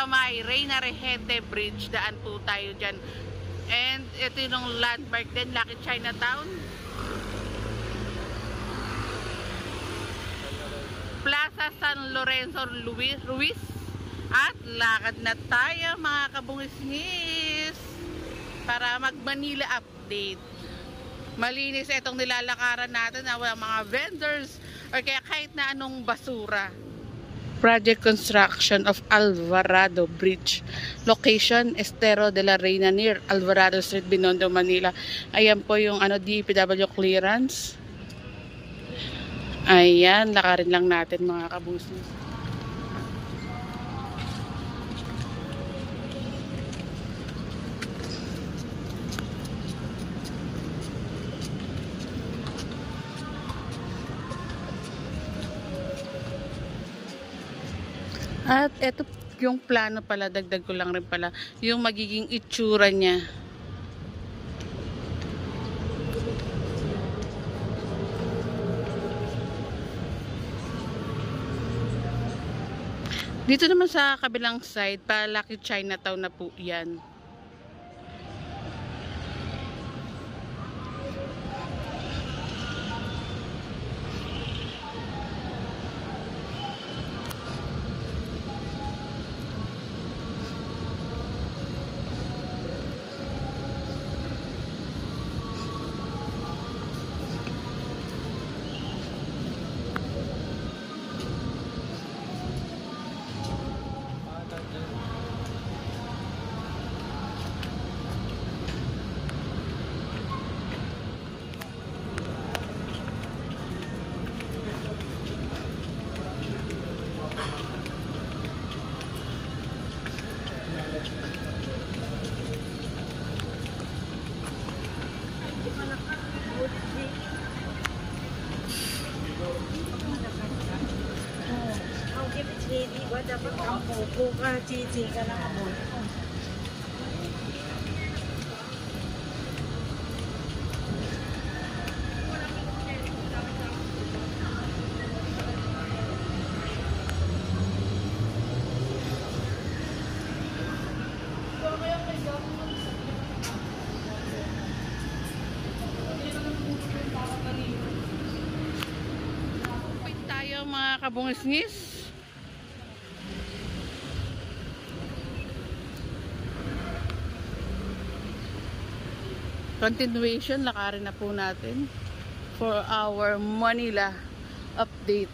sa may Reina Regente Bridge. Daan po tayo dyan. And ito yung landmark din, Lucky Chinatown. Plaza San Lorenzo Ruiz. At lakad na tayo mga kabungis-ngis para mag-Manila update. Malinis itong nilalakaran natin na walang mga vendors or kaya kahit na anong basura. Project construction of Alvarado Bridge. Location, Estero de la Reina near Alvarado Street, Binondo, Manila. Ayan po yung DPW clearance. Ayan, lakarin lang natin mga kabungis-ngis. At eto yung plano pala, dagdag ko lang rin pala, yung magiging itsura niya. Dito naman sa kabilang side, Lucky Chinatown na po yan.ว่าจะมาทำปูก็จีกันแล้วหมดtayo mga kabungis-ngis. Continuation, lakarin na po natin for our Manila update.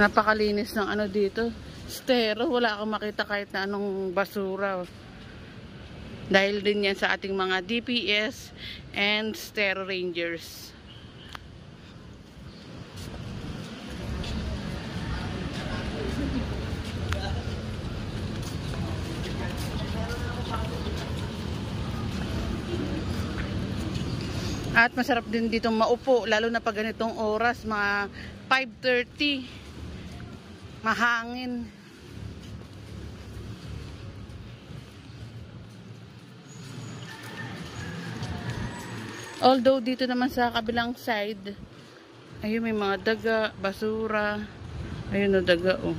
Napakalinis ng ano dito. Estero, wala akong makita kahit na anong basura. Dahil din yan sa ating mga DPS and Estero Rangers. At masarap din dito maupo, lalo na pag ganitong oras, mga 5:30. Mahangin. Although dito naman sa kabilang side, ayun may mga daga, basura. Ayun o daga o.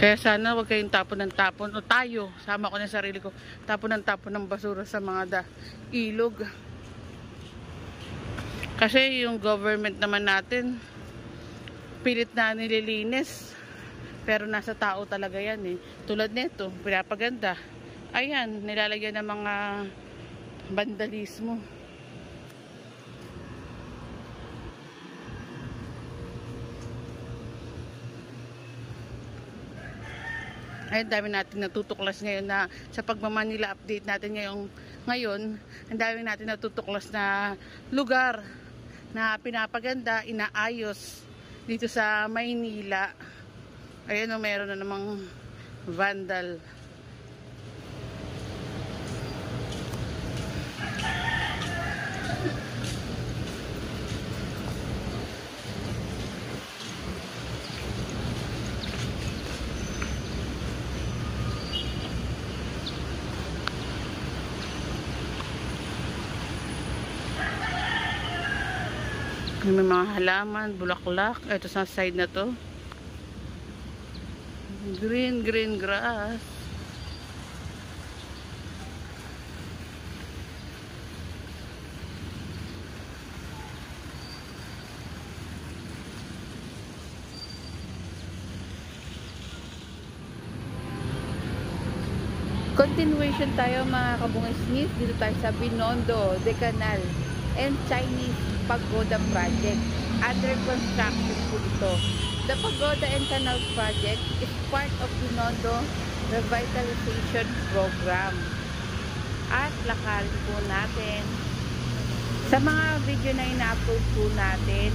Kaya sana wag kayong tapon ng tapon. O tayo, sama ko na sarili ko, tapon ng basura sa mga ilog. Kasi yung government naman natin, pilit na nililinis. Pero nasa tao talaga yan eh. Tulad nito, pinapaganda. Ayan, nilalagyan ng mga vandalismo. Ayun, dami natin natutuklas ngayon na sa pagmamanila update natin ngayon, ang dami natin natutuklas na lugar na pinapaganda, inaayos dito sa Maynila. Ayun, meron na namang vandal. May mga halaman, bulaklak. Ito sa side na to. Green grass. Continuation tayo mga kabungisnis. Dito tayo sa Binondo de Canal and Chinese Pagoda Project. Under construction po ito. The Pagoda and Canal Project is part of Binondo Revitalization Program. At lakarin po natin. Sa mga video na ina-upload po natin,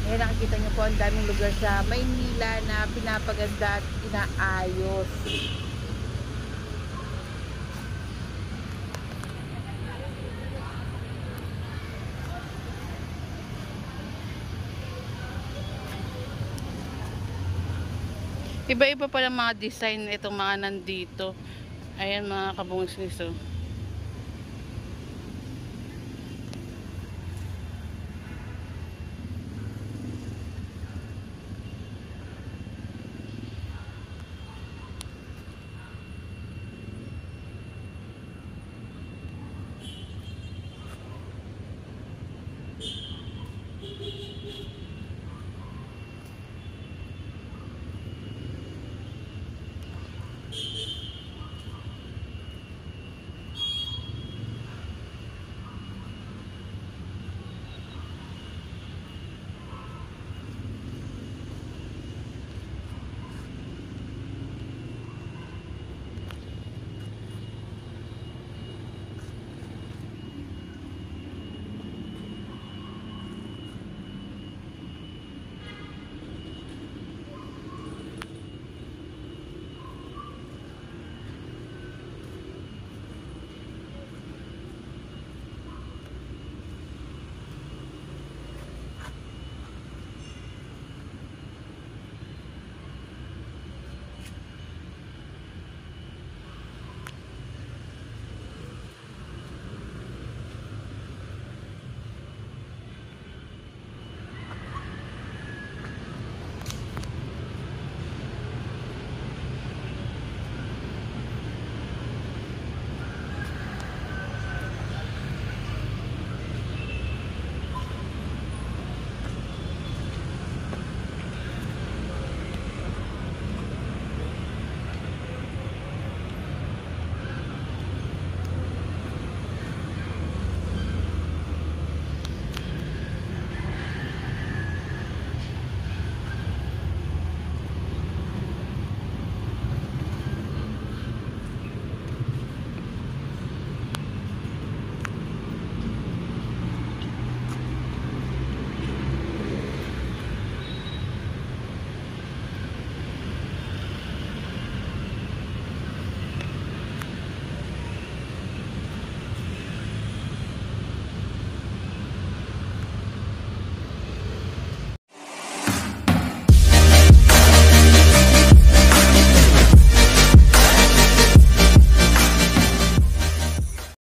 nakikita nyo po ang daming lugar sa Maynila na pinapaganda at inaayos. Iba-iba pala mga design itong mga nandito. Ayan mga kabungisnis.